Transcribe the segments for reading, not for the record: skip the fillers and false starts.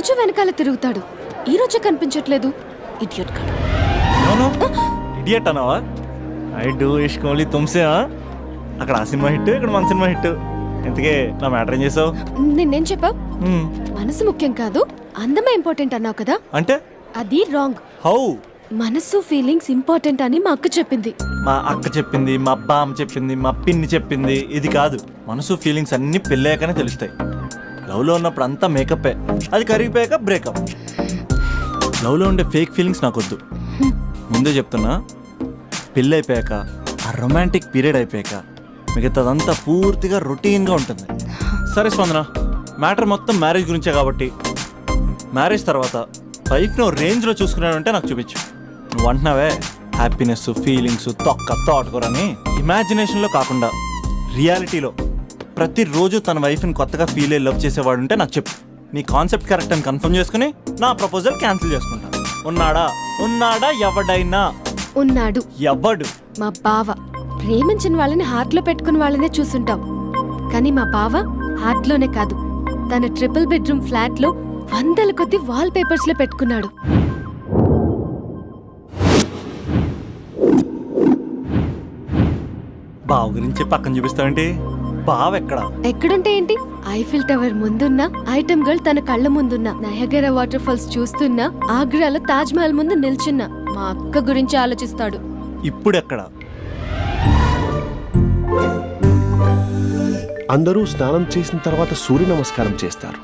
రోజు వెనకాల తిరుగుతాడు, ఈ రోజే కనిపించట్లేదు. ఇడియట్ కాడు. ఇడియట్ అన్నావా? ఐ డూ ఇష్క్ ఓన్లీ తుమ్సే. అక్కడ ఆ సినిమా హిట్, ఇక్కడ మన సినిమా హిట్. ఇంతకే నా మ్యాటర్ ఏం చేసావు? నిన్నేం చెప్పావు? మనసు ముఖ్యం కాదు, అందమే ఇంపార్టెంట్ అన్నావు కదా. అంటే అది రాంగ్. హౌ? మనసు ఫీలింగ్స్ ఇంపార్టెంట్ అని మా అక్క చెప్పింది. మా అక్క చెప్పింది, మా బామ్మ చెప్పింది, మా పిన్ని చెప్పింది. ఇది కాదు, మనసు ఫీలింగ్స్ అన్ని పెళ్ళాకనే తెలుస్తాయి. లవ్లో ఉన్నప్పుడు అంతా మేకప్పే, అది కరిగిపోయాక బ్రేకప్. లవ్లో ఉండే ఫేక్ ఫీలింగ్స్ నాకొద్దు. ముందే చెప్తున్నా, పెళ్ళి అయిపోయాక ఆ రొమాంటిక్ పీరియడ్ అయిపోయాక మిగతాదంతా పూర్తిగా రొటీన్గా ఉంటుంది. సరే స్పందన, మ్యాటర్ మొత్తం మ్యారేజ్ గురించే కాబట్టి మ్యారేజ్ తర్వాత వైఫ్ను రేంజ్లో చూసుకున్నాడంటే నాకు చూపించు. నువ్వు అంటున్నావే హ్యాపీనెస్, ఫీలింగ్స్, తోటకూరని ఇమాజినేషన్లో కాకుండా రియాలిటీలో ప్రతిరోజు తన వైఫ్ని కొత్తగా ఫీల్ అయ్యి లవ్ చేసేవాడు ఉంటే నాకు చెప్పు. నీ కాన్సెప్ట్ కరెక్ట్ అని కన్ఫర్మ్ చేసుకుని నా ప్రపోజల్ క్యాన్సిల్ చేసుకుంటాను. ఉన్నాడా ఎవడైనా? ఉన్నాడు. ఎవడు? మా బావ. ప్రేమించిన వాళ్ళని హార్ట్ లో పెట్టుకున్న వాళ్ళనే చూసుంటాం, కానీ మా బావ హార్ట్ లోనే కాదు, తన ట్రిపుల్ బెడ్రూమ్ ఫ్లాట్ లో వందల కొద్ది వాల్ పేపర్స్ లో పెట్టుకున్నాడు. బావ గురించి పక్కన చూపిస్తావేంటి? బావ ఎక్కడుంటే ఏంటి? ఐఫిల్ టవర్ ముందున్న ఐటమ్ గర్ల్ తన కళ్ళ ముందున్న నయగరా వాటర్ ఫాల్స్ చూస్తున్నా, ఆగ్రాలో తాజ్ మహల్ ముందు నిల్చున్నా మా అక్క గురించి ఆలోచిస్తాడు. ఇప్పుడు ఎక్కడ? అందరూ స్నానం చేసిన తర్వాత సూర్య నమస్కారం చేస్తారు,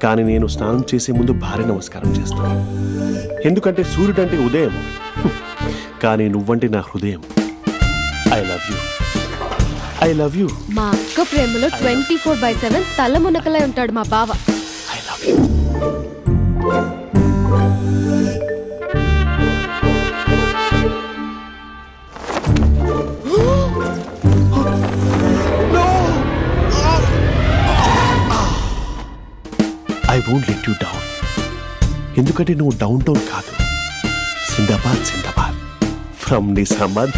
కానీ నేను స్నానం చేసే ముందు భార్య నమస్కారం చేస్తాను. ఎందుకంటే సూర్యుడు అంటే ఉదయం, కానీ నువ్వంటే నా హృదయం. I love you, I love you. మా అక్క ప్రేమలో 24/7 తల మునకలై ఉంటాడు మా బావ. I love you. I won't let you down. ఎందుకంటే నువ్వు డౌన్ టౌన్ కాదు, జిందాబాద్ జిందాబాద్ ఫ్రమ్ నిజామాబాద్.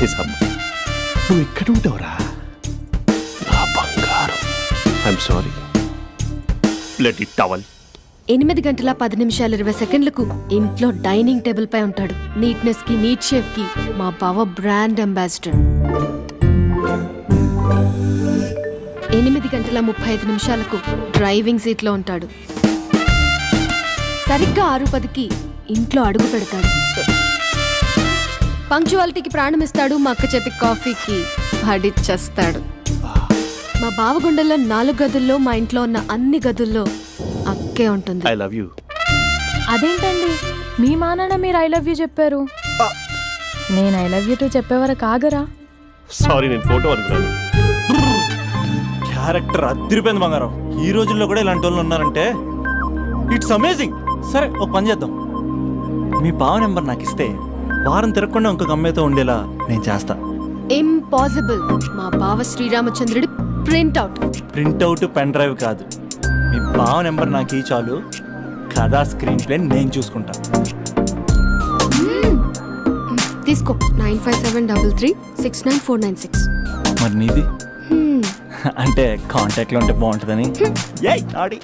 నువ్వు ఎక్కడ ఉంటావురా నా బంగారం? I'm sorry, let it towel. 8:10:20 ఇంట్లో డైనింగ్ టేబుల్ పై ఉంటాడు. నీట్నెస్ కి, నీట్ షేఫ్ కి మా బావ బ్రాండ్ అంబాసిడర్. 8:35 డ్రైవింగ్ సీట్ లో ఉంటాడు. సరిగ్గా 6:10 ఇంట్లో అడుగు పెడతాడు. పంక్చువాలిటీకి ప్రాణం ఇస్తాడు. మా అక్క చేతి కాఫీకి పడిచ్చేస్తాడు. మా బావ గుండెల్లో 4 గదుల్లో, మా ఇంట్లో ఉన్న అన్ని గదుల్లో అక్కే ఉంటుంది. I love you. అదేంటండి, మీ మా నాన్న మీరు ఐ లవ్ యూ చెప్పారు, నేను ఐ లవ్ యూ టూ చెప్పేవరకు ఆగరా? సారీ, నేను ఫోటో అనుకున్నాను. క్యారెక్టర్ అదిరిపోయింది బంగారం. ఈ రోజుల్లో కూడా ఇలాంటి వాళ్ళు ఉన్నారంటే ఇట్స్ అమేజింగ్. సరే, ఒక పని చేద్దాం. మీ బావ నెంబర్ నాకు ఇస్తే వారం తిరగకుండా ఇంకొక అమ్మాయితో ఉండేలా నేను చేస్తా. ఇంపాసిబుల్. మా బావ శ్రీరామచంద్రుడి ప్రింట్అవుట్. పెన్ డ్రైవ్ కాదు, మీ బావ నెంబర్ నాకు ఈ చాలు. కథా స్క్రీన్ ప్లే నేను చూసుకుంటా. తీసుకో. 9573369496. మరి నీది? అంటే కాంటాక్ట్లో ఉంటే బాగుంటుందని. ఆడి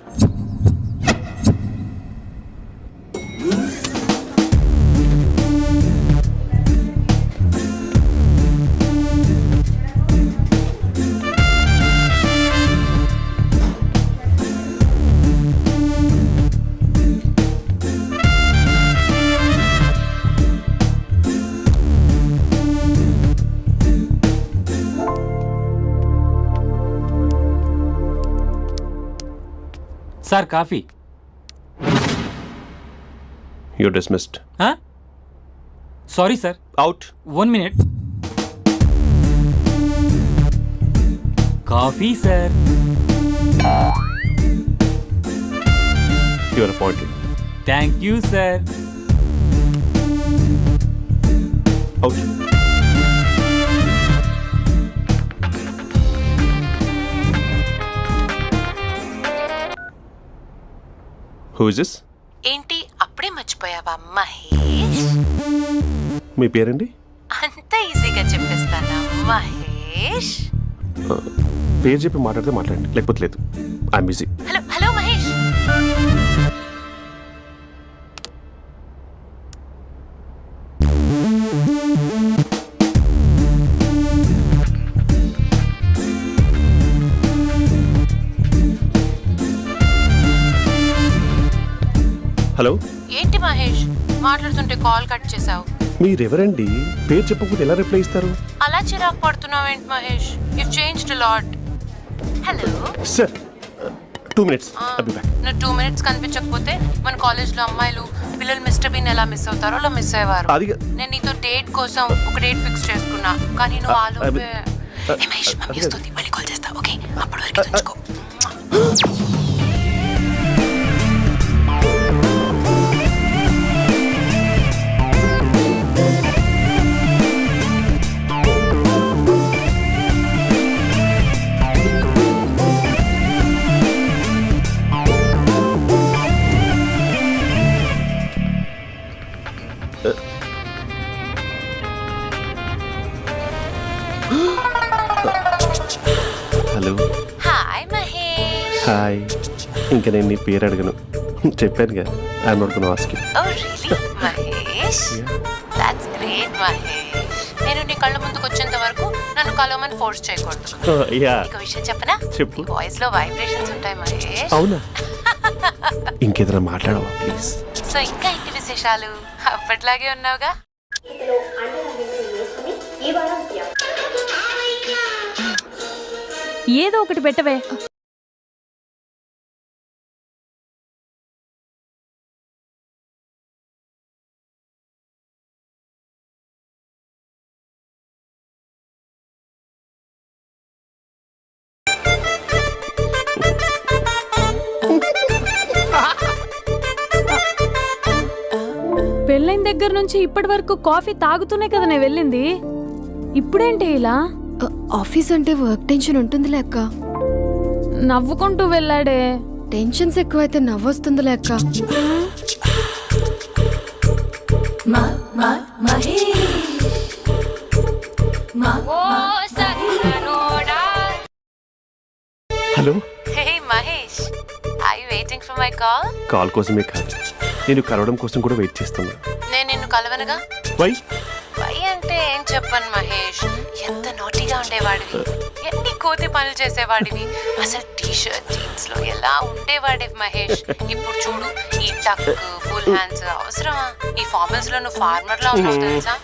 sir coffee. You're dismissed. Sorry sir. Out. 1 minute. Coffee sir. You are appointed. Thank you sir. Out. Who is this? ఏంటి అప్పుడే మర్చిపోయావా మహేష్? మీ పేరండి? అంత ఈజీగా చెప్పేస్తానా మహేష్? పేరు చెప్పి మాట్లాడితే మాట్లాడండి, లేకపోతే లేదు. I'm busy. Hello hello Mahesh. Hello, ఏంటి మహేష్ మాట్లాడుతుంటే కాల్ కట్ చేసావు? మీరెవరండి? పేరు చెప్పకపోతే ఎలా రిప్లై ఇస్తారు? అలా చిరాకు పడుతున్నావేంటి Mahesh? You changed lot. Hello sir 2 minutes, I'll be back. నువ్వు 2 minutes కనిపించకపోతే మన కాలేజ్లో అమ్మాయిలు పిల్లలు మిస్టర్ బీన్ ఎలా మిస్ అవుతారో అలా మిస్ అయ్యేవారు. అది నేను నీతో డేట్ కోసం ఒక డేట్ ఫిక్స్ చేసుకున్నా, కానీ నువ్వు ఆలోపే. ఏ మహేష్, మమ్మీ వస్తుంది, మళ్ళీ కాల్ చేస్తా. ఓకే, అప్పటి వరకు తెచ్చుకో. Hello, hi Mahesh. హాయ్. ఇంకా నేను నీ పేరు అడగను, చెప్పానుగా. I'm not gonna ask you. Oh really Mahesh? That's great Mahesh. నేను నీ కళ్ళ ముందుకు వచ్చేంత వరకు నన్ను కలవమని ఫోర్స్ చేయకూడదు. యా, నీకు విషయం చెప్పనా? చెప్పు. వాయిస్ లో వైబ్రేషన్స్ ఉంటాయి మహేష్. అవునా? ఇంకేదైనా మాట్లాడవా ప్లీజ్? సో ఇంకా ఇంటి విశేషాలు అప్పట్లాగే ఉన్నావుగా? ఏదో ఒకటి పెట్టవే. పెళ్ళైన దగ్గర నుంచి ఇప్పటి వరకు కాఫీ తాగుతూనే కదా నేను వెళ్ళింది. ఇప్పుడేంటి ఇలా? ఆఫీస్ అంటే వర్క్ టెన్షన్ ఉంటుందిలే అక్క. నవ్వుకుంటూ వెళ్ళాడే. టెన్షన్స్ ఎక్కువైతే నవ్వొస్తుందిలే అక్క. Hello, hey Mahesh, are you waiting for my call? Call కోసమే కాదు, నేను కలవడం కోసం కూడా వెయిట్ చేస్తున్నా. నేను నిన్ను కలవనుగా. వై? వై అంటే ఏం చెప్పను మహేష్, ఎంత నోటీగా ఉండేవాడివి, ఎన్ని కోతి పనులు చేసేవాడివి, అసలు టీ షర్ట్ జీన్స్ లో ఎలా ఉండేవాడివి మహేష్. ఇప్పుడు చూడు, ఈ టక్ ఫుల్ హ్యాండ్స్ అవసరమా? ఈ ఫార్మల్స్ లో నువ్వు ఫార్మర్ లా ఉన్నావు తెలుసా?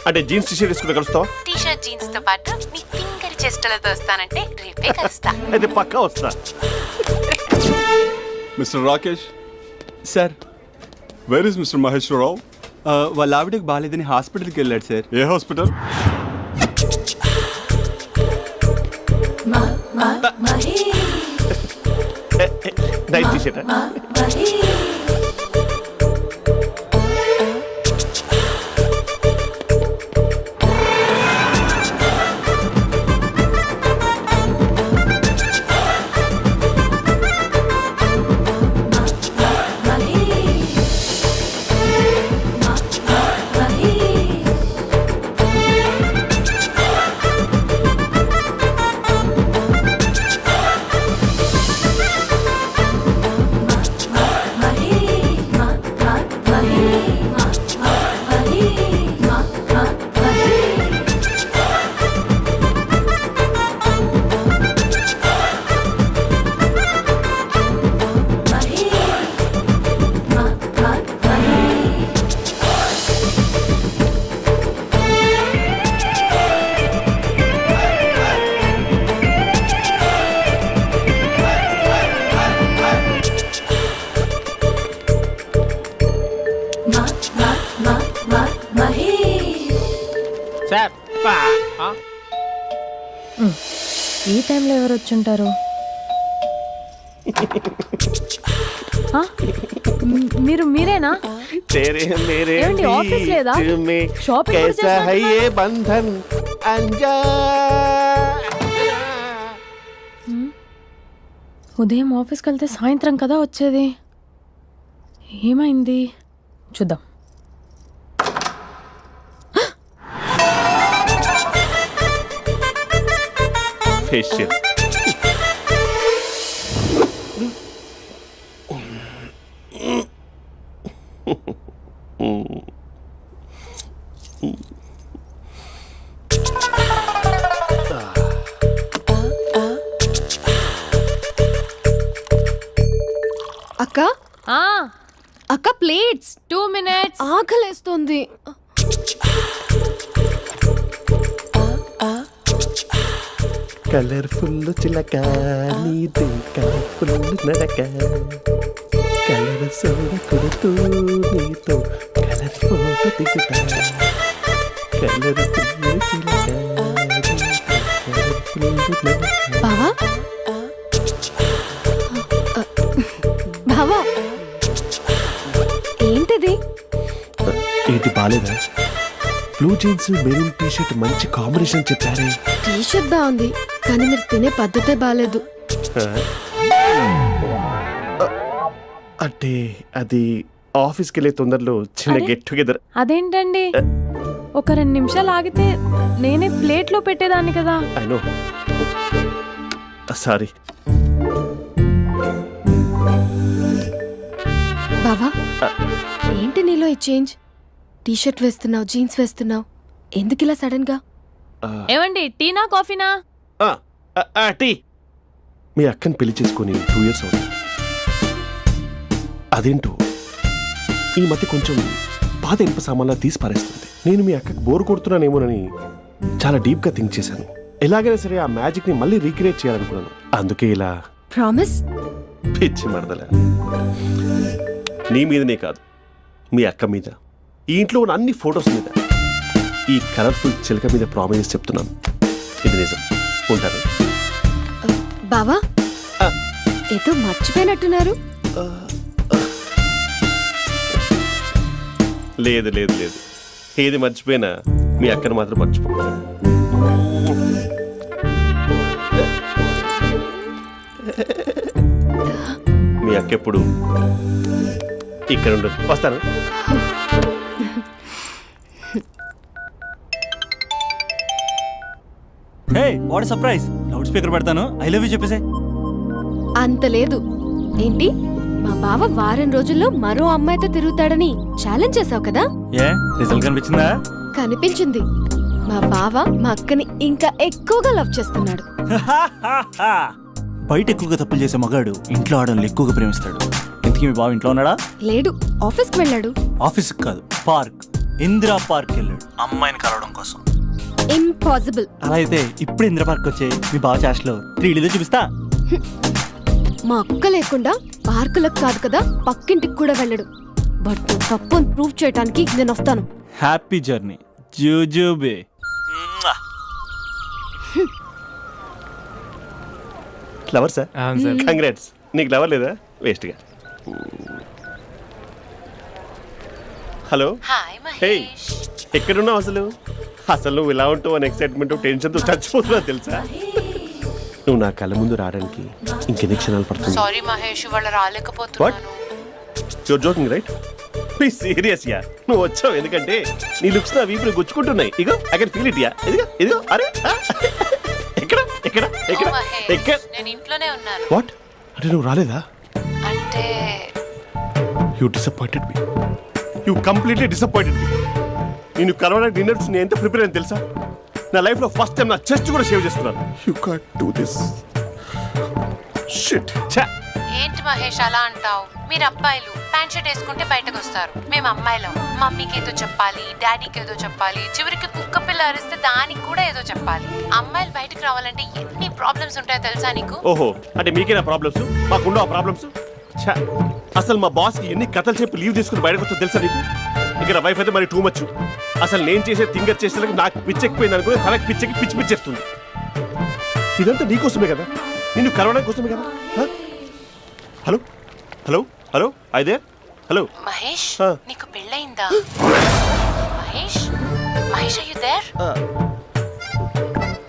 అంటే జీన్స్ టీ షర్ట్ వేసుకుని కలుస్తావా? టీ షర్ట్ జీన్స్ తో పాటు నీ ఫింగర్ చెస్టలతో వస్తానంటే రేపే కలుస్తా. అయితే పక్కా వస్తా. Mister Rakesh, sir where is mister Maheshwararao? వాళ్ళ ఆవిడకి బాగాలేదని హాస్పిటల్కి వెళ్ళాడు సార్. ఏ హాస్పిటల్? Night T shirt. ఈ టైంలో ఎవరు వచ్చుంటారు? మీరేనా? ఏమండి, ఆఫీస్ లేదా? షాపింగ్ కూడా చేస్తున్నట్టున్నారు. ఉదయం ఆఫీస్కి వెళ్తే సాయంత్రం కదా వచ్చేది. ఏమైంది చూద్దాం. ఫేషియల్. అక్క, ఆ, ఆ అక్క ప్లేట్స్ 2 minutes. ఆకలేస్తుంది. కలర్ఫుల్ చిలక నీదే కలర్ఫుల్ నడక కలర్ సోడ కొడుతూ నీతో కలర్ ఫోటో దిగుతా కలర్ఫుల్ చిలక కలర్ఫుల్ నడక. బావా బావా ఏంటిది? ఏంటి బాలేదా? Blue jeans maroon T shirt మంచి కాంబినేషన్ చెప్పారే. టీ షర్ట్ బాగుంది కానీ మీరు తినే పద్ధతే బాగాలేదు. అంటే అది ఆఫీస్కి వెళ్ళే తొందరలో చిన్న అరే? Get together. అదేంటండి ఒక 2 నిమిషాలు ఆగితే నేనే ప్లేట్లో పెట్టేదాన్ని కదా. I know, sorry. బావా ఏంటి నీలో ఈ చేంజ్? టీ షర్ట్ వేస్తున్నావు, జీన్స్ వేస్తున్నావు, ఎందుకు ఇలా సడన్ గా? ఏమండి టీనా కాఫీనా? టీ. మీ అక్కని పెళ్లి చేసుకొని 2 years అవుతుంది. అదేంటో ఈ మధ్య కొంచెం పాత ఇనుప సామాన్లా తీసి పారేస్తుంది. నేను మీ అక్కకి బోర్ కొడుతున్నానేమోనని చాలా డీప్ గా థింక్ చేశాను. ఎలాగైనా సరే ఆ మ్యాజిక్ ని మళ్ళీ రీక్రియేట్ చేయాలనుకున్నాను. అందుకే ఇలా ప్రామిస్? పిచ్చి మరదల. నీ మీదనే కాదు, మీ అక్క మీద, ఈ ఇంట్లో ఉన్న అన్ని ఫొటోస్ మీద, ఈ కలర్ఫుల్ చిలక మీద ప్రామిస్ చెప్తున్నాను. ఇది నిజం. ఉంటాను. బావా ఆ. ఏదో మర్చిపోయినట్టున్నారు. లేదు లేదు లేదు, ఏది మర్చిపోయినా మీ అక్కను మాత్రం మర్చిపో. మీ అక్క ఎప్పుడు ఇక్కడ ఉండదు. వస్తాను. Hey what surprise. Loud speaker పెడతాను, ఐ లవ్ యూ చెప్పేసే. అంత లేదు. ఏంటి మా బావ వారం రోజుల్లో మరో అమ్మాయితో తిరుగుతాడని ఛాలెంజ్ చేసావు కదా? ఏ రిజల్ట్ కనిపించిందా? కనిపించింది. మా బావ మా అక్కని ఇంకా ఎక్కువగా లవ్ చేస్తున్నాడు. బయట ఎక్కువగా తప్పులు చేసే మగాడు ఇంట్లో ఆడవాళ్ళు ఎక్కువగా ప్రేమిస్తాడు. ఇంతకీ మీ బావ ఇంట్లో ఉన్నాడా? లేడు, ఆఫీస్కి వెళ్ళాడు. ఆఫీస్కి కాదు, పార్క్, ఇందిరా పార్క్ వెళ్ళాడు అమ్మాయిని కలవడం కోసం. ఇంపాసిబుల్. అలా అయితే ఇప్పుడు ఇందిరా పార్క్ వచ్చే మీ బావ చాష్లో 3Dలో చూపిస్తా. మా అక్క లేకుండా పార్కులకు కాదు కదా పక్కింటికి కూడా వెళ్ళడు. బట్ నువ్వు తప్పు ప్రూవ్ చేయడానికి నేను వస్తాను. హ్యాపీ జర్నీ జూజూబే. Flower sir. కంగ్రాట్స్. నీకు లవర్ లేదా? వేస్ట్గా. హలో. Hi hey, Mahesh. ఎక్కడున్నావు అసలు? అసలు నువ్వు ఇలా ఉంటావు అని ఎక్సైట్మెంట్ టెన్షన్తో చచ్చిపోతున్నా తెలుసా? నువ్వు నా కళ్ళ ముందు రావడానికి ఇంకెన్ని క్షణాలు పడుతుంది? సారీ మహేష్, ఇవాళ రాలేకపోతున్నాను. Your joking right? Please serious ya. నువ్వు వచ్చావు ఎందుకంటే నీ లుక్స్ నా వీపుని గుచ్చుకుంటున్నాయి. ఇగో I can feel it ya. ఇదిగో ఇదిగో. అరే ఎక్కడ ఎక్కడ ఎక్కడ ఓ మహేష్, ఎక్కడ? నేను ఇంట్లోనే ఉన్నాను. వాట్ అంటే నువ్వు రాలేదా? అంటే you disappointed me. You completely disappointed me. నేను కలవడానికి డిన్నర్స్ నేను ఎంత ప్రిపేర్ అని తెలుసా? నా లైఫ్లో ఫస్ట్ టైం నా చెస్ట్ కూడా సేవ్ చేస్తున్నాను. You can't do this shit. ఏంటి మహేష్ అలా అంటావు? మీరు అబ్బాయిలు ప్యాంట్ షర్ట్ వేసుకుంటే బయటకు వస్తారు. మేము అమ్మాయిలం మమ్మీకి ఏదో చెప్పాలి, డాడీకి ఏదో చెప్పాలి, చివరికి కుక్క పిల్ల అరిస్తే దానికి కూడా ఏదో చెప్పాలి. అమ్మాయిలు బయటకు రావాలంటే ఎన్ని ప్రాబ్లమ్స్ ఉంటాయో తెలుసా నీకు? ఓహో, అంటే మీకేనా ప్రాబ్లమ్స్? మాకుండా ఆ ప్రాబ్లమ్స్? అసలు మా బాస్కి ఎన్ని కథలు చెప్పి లీవ్ తీసుకుని బయటకు వచ్చా తెలుసా నీకు? ఇక్కడ వైఫ్ అయితే మరి టూ మచ్. అసలు నేను చేసే థింగర్ చేసేందుకు నాకు పిచ్చెక్కిపోయింది అనుకుని తనకి పిచ్చెక్కి పిచ్చి పిచ్చేస్తుంది. ఇదంతా నీకోసమే కదా, నిన్ను కరోనా కోసమే కదా. హలో హలో హలో అయితే హలో మహేష్, ఆ. నీకు పెళ్ళయిందా? Mahesh, Mahesh are you there?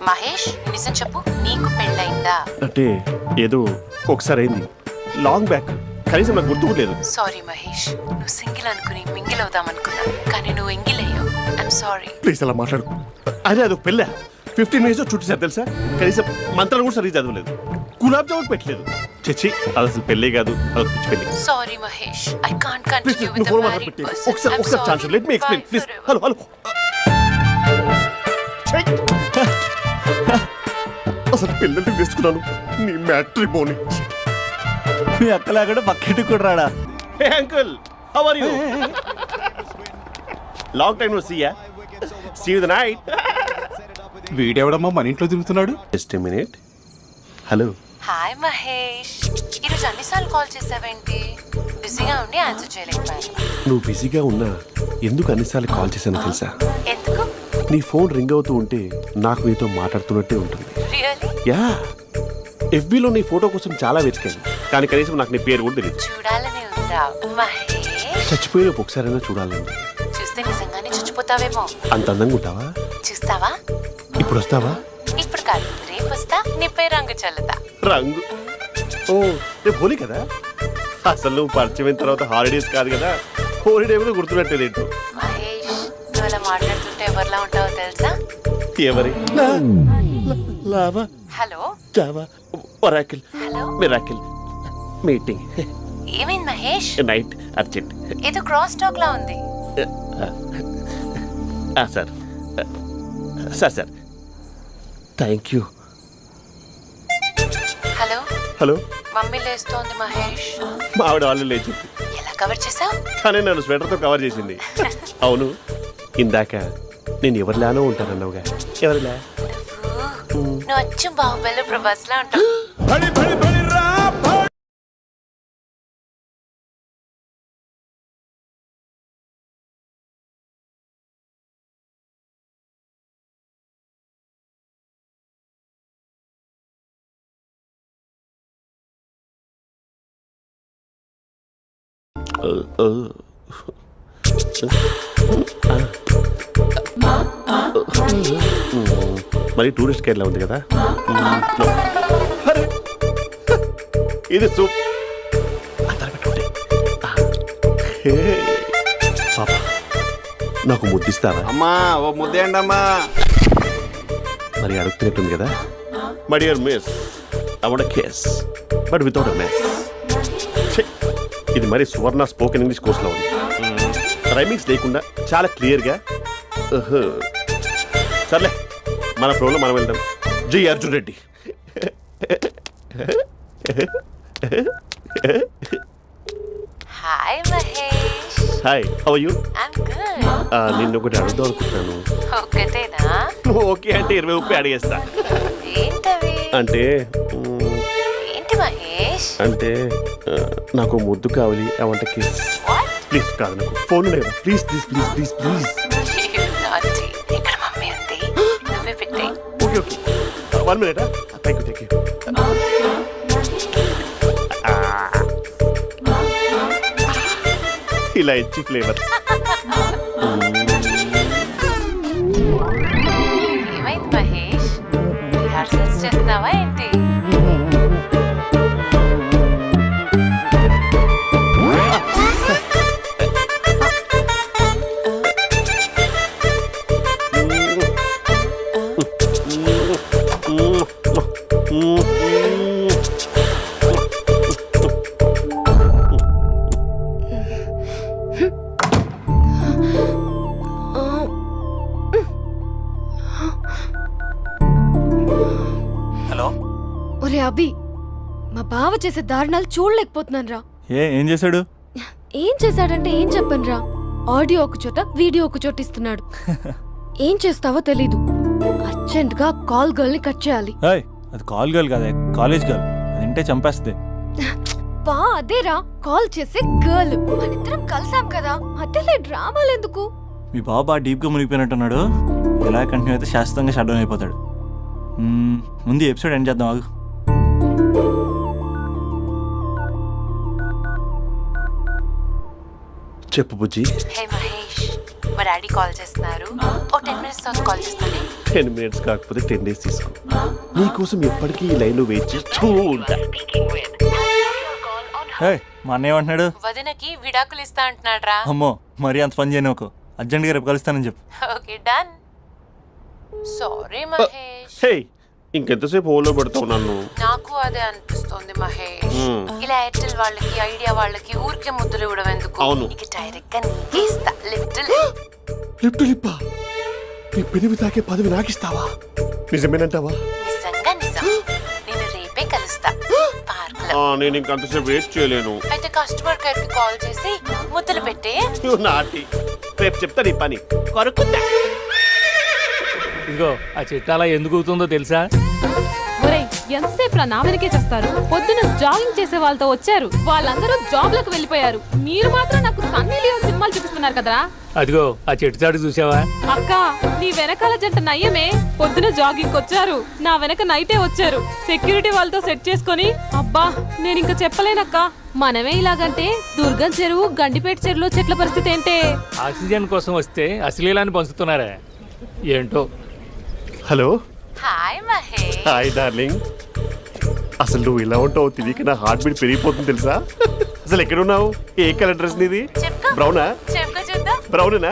Mahesh నిజం చెప్పు, నీకు పెళ్ళయిందా? అంటే ఏదో ఒకసారి అయింది, లాంగ్ బ్యాక్, కనీసం నాకు గుర్తుకోలేదు. సారీ మహేష్, నువ్వు సింగిల్ అనుకుని మింగిల్ అవుదాం అనుకున్నా, కానీ నువ్వు ఎంగిల్ అయ్యావు. I'm sorry. ప్లీజ్ అలా మాట్లాడు. అదే అదొక పెళ్ళా? 15 minutes చుట్టేసారు తెలుసా? కనీసం మంత్రాలు కూడా సరిగ్గా చదవలేదు, గులాబ్ జామున్ పెట్టలేదు. చచ్చి, అది అసలు పెళ్ళే కాదు, అదొక పిచ్చి పెళ్ళి. Sorry Mahesh, I can't please continue with నువ్వు ద ఫోన్ మ్యారీడ్ మాట్లాడి పర్సన్. ఒకసారి chance let me explain please. Hello hello. అసలు పిల్లల్ని వేసుకున్నాను నీ మ్యాట్రిమోని. మీ అక్కలా కూడా పక్కింటికి కూడా రాడా? Hey uncle, how are you long time no see ya see you the night వీడెవడమ్మా మన ఇంట్లో తిరుగుతున్నాడు? Just a minute. Hello. Hi Mahesh, ఈరోజు అన్నిసార్లు కాల్ చేసావేంటి? బిజీగా ఉండి ఆన్సర్ చేయలేకపోయాను. నువ్వు బిజీగా ఉన్నా ఎందుకు అన్నిసార్లు కాల్ చేశానో తెలుసా? ఎందుకు? నీ ఫోన్ రింగ్ అవుతూ ఉంటే నాకు నీతో మాట్లాడుతున్నట్టే ఉంటుంది. రియల్లీ? యా, ఎఫ్బీలో నీ ఫోటో కోసం చాలా వెతికాను, కానీ కనీసం నాకు నీ పేరు కూడా తెలియదు. చూడాలని ఉందా మహేష్? చచ్చిపోయిన ఒకసారైనా చూడాలండి. చూస్తే నిజంగానే చచ్చిపోతావేమో. అంత అందంగా ఉంటావా? చూస్తావా? ఇప్పుడు వస్తావా? ఇప్పుడు కాదు, రేపు వస్తా, నీపై రంగు చల్లుతా. రంగు? ఓ, రేపు హోలీ కదా. అసలు నువ్వు పరిచయం అయిన తర్వాత హాలిడేస్ కాదు కదా, హోలిడే మీద గుర్తున్నట్టేదేంటో. మహేష్, నువ్వు అలా మాట్లాడుతుంటే ఎవరిలా ఉంటావో తెలుసా? ఎవరి? Lava, hello Java, Oracle, hello, miracle, meeting, ఏమైంది మహేష్? Night, urgent. ఏదో క్రాస్ టాక్ లా ఉంది. Sir sir sir thank you. Hello, hello, mummy లేస్తోంది మహేష్. మా ఆవిడ వాళ్ళు లేచి ఎలా కవర్ చేసావు? కానీ నన్ను స్వెటర్తో కవర్ చేసింది. అవును, ఇందాక నేను ఎవరిలానో ఉంటానన్నావుగా, ఎవరిలా? నువ్వు అచ్చం బాహుబలి ప్రభాస్ లా ఉంటావు. మరి టూరిస్ట్ గైడ్లా ఉంది కదా. అరే, ఇది సూప్. పాప, నాకు ముద్దిస్తావా? అమ్మా ఓ ముద్దేయండి అమ్మా. మరి అడుగుతున్నట్టుంది కదా. My dear miss, I want kiss but without a mess. ఇది మరి సువర్ణ స్పోకెన్ ఇంగ్లీష్ కోర్సులో ఉంది. రైమింగ్స్ లేకుండా చాలా క్లియర్గా. సర్లే, మన ప్రోలో మనం వెళ్దాం. జి Arjun Reddy. Hi Mahesh. Hi, how are you? I'm good. నిన్ను ఒకటి అడుగుదాం అనుకుంటున్నాను. ఒకటేనా? నువ్వు ఓకే అంటే 20 రూపాయలు అడిగేస్తా. ఏంటవి? అంటే ఏంటి మహేష్? అంటే నాకు ముద్దు కావాలి. I want kiss. What? Please కాదు, నాకు ఫోన్ లేదా. Please please please please please. నాటి ఇక్కడ మమ్మీ ఉంది, నువ్వే పెట్టే. Okay okay, 1 minute. Thank you thank you. ఇలా ఇచ్చి ఫ్లేవర్. ఏమైంది మహేష్? రిహార్సల్స్ చేస్తున్నావా ఏంటి? హలో. ఒరే అభి, మా బావ చేసే దారుణాలు చూడలేకపోతున్నాను రా. ఏం చేశాడు? ఏం చేశాడంటే ఏం చెప్పను రా. ఆడియో ఒక చోట, వీడియో ఒక చోట ఇస్తున్నాడు. ఏం చేస్తావో తెలీదు. అర్జెంట్ గా కాల్ గర్ల్ ని కట్ చేయాలి. ఏయ్, అది కాల్ గర్ల్ కాదే, కాలేజ్ గర్ల్. అది వింటే చంపేస్తుంది. బా అదేరా, కాల్ చేసే గర్ల్. మనిద్దరం కలిసాం కదా, మధ్యలో డ్రామాలు ఎందుకు? మీ బాబు బాగా డీప్గా మునిగిపోయినట్టున్నాడు. ఇలా కంటిన్యూ అయితే శాశ్వతంగా షట్ డౌన్ అయిపోతాడు. ముందు ఎపిసోడ్ ఎండ్ చేద్దాం, ఆగు. చెప్పు బుజ్జి. హే మహేష్, మా డాడీ కాల్ చేస్తున్నారు. ఓ 10 minutes తర్వాత కాల్ చేస్తానే. 10 minutes కాకపోతే 10 days తీసుకో. నీకోసం ఎప్పటికీ ఈ లైన్లో వెయిట్ చేస్తూ ఉంటా. హే, మా అన్నయ్య ఏమంటున్నాడు? వదినకి విడాకులు ఇస్తా అంటున్నాడు రా. అమ్మో, మరీ అంత పని చేయను. ఒక అర్జెంట్గా రేపు కలుస్తానని చెప్పు. Okay done. సారీ మహేష్. హే, ఇంకెంతసేపు హోల్లో పెడతావు నన్ను? నాకు అదే అనిపిస్తుంది మహేష్. ఇలా ఎయిర్టెల్ వాళ్ళకి, ఐడియా వాళ్ళకి ఊరికే ముద్దులు ఇవ్వడం ఎందుకు? అవును. ఇక డైరెక్ట్ గా నీకే ఇస్తా. లిటిల్ లిప్ టు లిప్పా? నీ పెనివి తాకే పదవి నాకిస్తావా? నిజమేనంటావా? నిజంగా నిజం. నేను రేపే కలుస్తా పార్క్ నేను ఇంకంతసేపు వేస్ట్ చేయలేను. అయితే కస్టమర్ కేర్ కి కాల్ చేసి ముద్దులు పెట్టే. నాటి రేపు చెప్తా నీ పని కొరుకుందా. ఇదిగో ఆ చెట్టు అలా ఎందుకు అవుతుందో తెలుసా? ఒరేయ్ ఎంతసేపు నా వెనకే చేస్తారు? పొద్దున జాగింగ్ చేసే వాళ్ళతో వచ్చారు, వాళ్ళందరూ జాబ్లకు వెళ్ళిపోయారు. మీరు మాత్రం నాకు సన్నీ లియోన్ సినిమాలు చూపిస్తున్నారు కదరా. అదిగో ఆ చెట్టు చాటు చూసావా? అక్క నీ వెనకాల జంట నయ్యమే. పొద్దున జాగింగ్ వచ్చారు, నా వెనక నైటే వచ్చారు. సెక్యూరిటీ వాళ్ళతో సెట్ చేసుకొని అబ్బా నేను ఇంకా చెప్పలేనక్క. మనమే ఇలాగంటే దుర్గం చెరువు, గండిపేట చెరువులో చెట్ల పరిస్థితి ఏంటే? ఆక్సిజన్ కోసం వస్తే అశ్లీలాన్ని పంచుతున్నారా ఏంటో. Hello. Hi Mahesh. Hi darling. అసలు నువ్వు ఇలా ఉంటావు తిరిగి నా హార్ట్ బీట్ పెరిగిపోతుంది తెలుసా? అసలు ఎక్కడున్నావు? ఏ కలర్ డ్రెస్ నీది? చెప్పుకో. బ్రౌనా? చెప్పుకో చూద్దాం. బ్రౌనేనా?